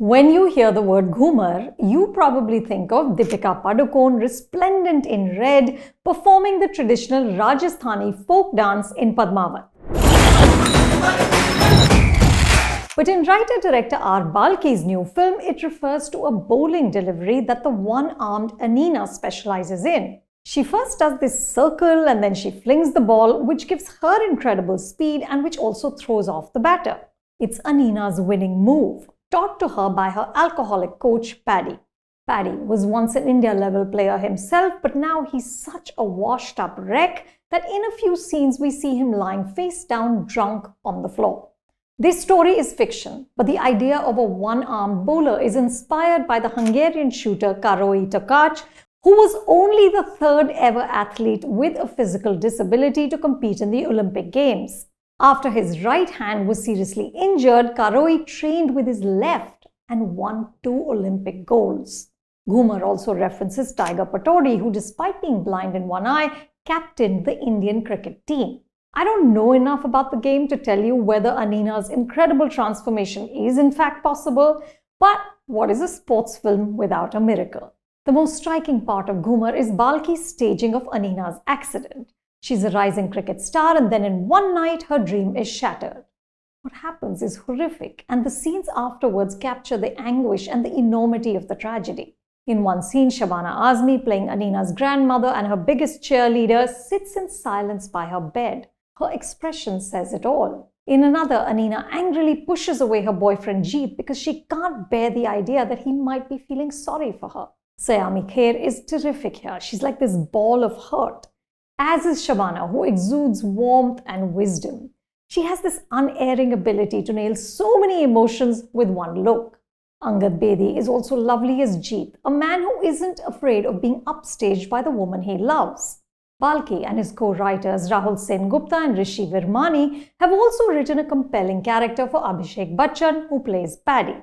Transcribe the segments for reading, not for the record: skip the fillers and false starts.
When you hear the word Ghoomer, you probably think of Deepika Padukone resplendent in red, performing the traditional Rajasthani folk dance in Padmavat. But in writer-director R. Balki's new film, it refers to a bowling delivery that the one-armed Anina specializes in. She first does this circle and then she flings the ball, which gives her incredible speed and which also throws off the batter. It's Anina's winning move, taught to her by her alcoholic coach, Paddy. Paddy was once an India-level player himself, but now he's such a washed-up wreck that in a few scenes we see him lying face down drunk on the floor. This story is fiction, but the idea of a one-armed bowler is inspired by the Hungarian shooter Károly Takács, who was only the third ever athlete with a physical disability to compete in the Olympic Games. After his right hand was seriously injured, Károly trained with his left and won 2 Olympic golds. Ghoomar also references Tiger Pataudi, who despite being blind in one eye, captained the Indian cricket team. I don't know enough about the game to tell you whether Anina's incredible transformation is in fact possible, but what is a sports film without a miracle? The most striking part of Ghoomer is Balki's staging of Anina's accident. She's a rising cricket star and then in one night her dream is shattered. What happens is horrific and the scenes afterwards capture the anguish and the enormity of the tragedy. In one scene, Shabana Azmi, playing Anina's grandmother and her biggest cheerleader, sits in silence by her bed. Her expression says it all. In another, Anina angrily pushes away her boyfriend Jeet because she can't bear the idea that he might be feeling sorry for her. Sayami Kher is terrific here. She's like this ball of hurt. As is Shabana, who exudes warmth and wisdom. She has this unerring ability to nail so many emotions with one look. Angad Bedi is also lovely as Jeet, a man who isn't afraid of being upstaged by the woman he loves. Balki and his co-writers Rahul Sen Gupta and Rishi Virmani have also written a compelling character for Abhishek Bachchan, who plays Paddy,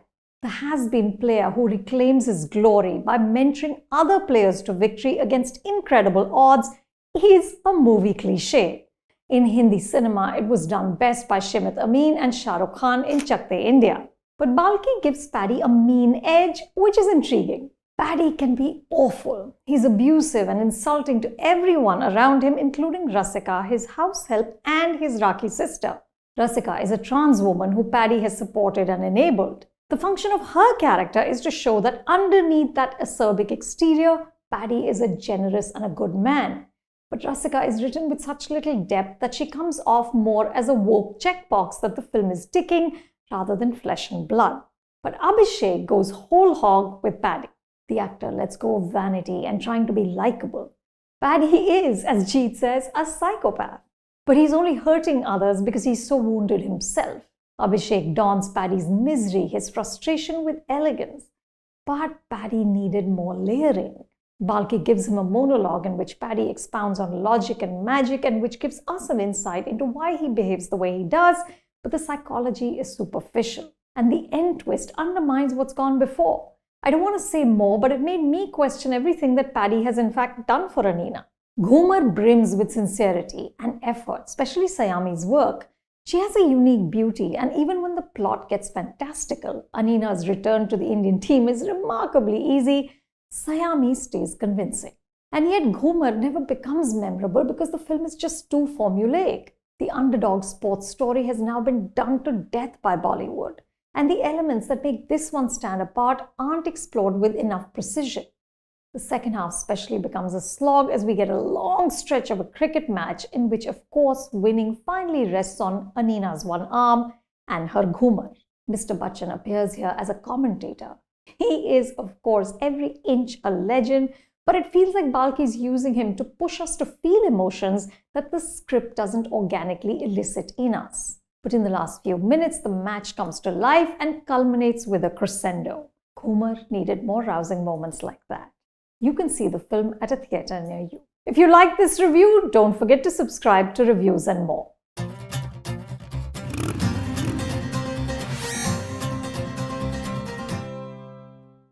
the has-been player who reclaims his glory by mentoring other players to victory against incredible odds. Is a movie cliché. In Hindi cinema, it was done best by Shimit Amin and Shah Rukh Khan in Chak De India. But Balki gives Paddy a mean edge, which is intriguing. Paddy can be awful. He's abusive and insulting to everyone around him, including Rasika, his house help, and his Rakhi sister. Rasika is a trans woman who Paddy has supported and enabled. The function of her character is to show that underneath that acerbic exterior, Paddy is a generous and a good man. But Rasika is written with such little depth that she comes off more as a woke checkbox that the film is ticking rather than flesh and blood. But Abhishek goes whole hog with Paddy. The actor lets go of vanity and trying to be likable. Paddy is, as Jeet says, a psychopath. But he's only hurting others because he's so wounded himself. Abhishek dons Paddy's misery, his frustration with elegance. But Paddy needed more layering. Balki gives him a monologue in which Paddy expounds on logic and magic and which gives us an insight into why he behaves the way he does, but the psychology is superficial. And the end twist undermines what's gone before. I don't want to say more, but it made me question everything that Paddy has in fact done for Anina. Ghoomar brims with sincerity and effort, especially Sayami's work. She has a unique beauty, and even when the plot gets fantastical, Anina's return to the Indian team is remarkably easy. Sayami stays convincing. And yet Ghoomer never becomes memorable because the film is just too formulaic. The underdog sports story has now been done to death by Bollywood, and the elements that make this one stand apart aren't explored with enough precision. The second half especially becomes a slog as we get a long stretch of a cricket match in which, of course, winning finally rests on Anina's one arm and her Ghoomer. Mr. Bachchan appears here as a commentator. He is, of course, every inch a legend, but it feels like Balki is using him to push us to feel emotions that the script doesn't organically elicit in us. But in the last few minutes, the match comes to life and culminates with a crescendo. Ghoomer needed more rousing moments like that. You can see the film at a theatre near you. If you like this review, don't forget to subscribe to Reviews and More.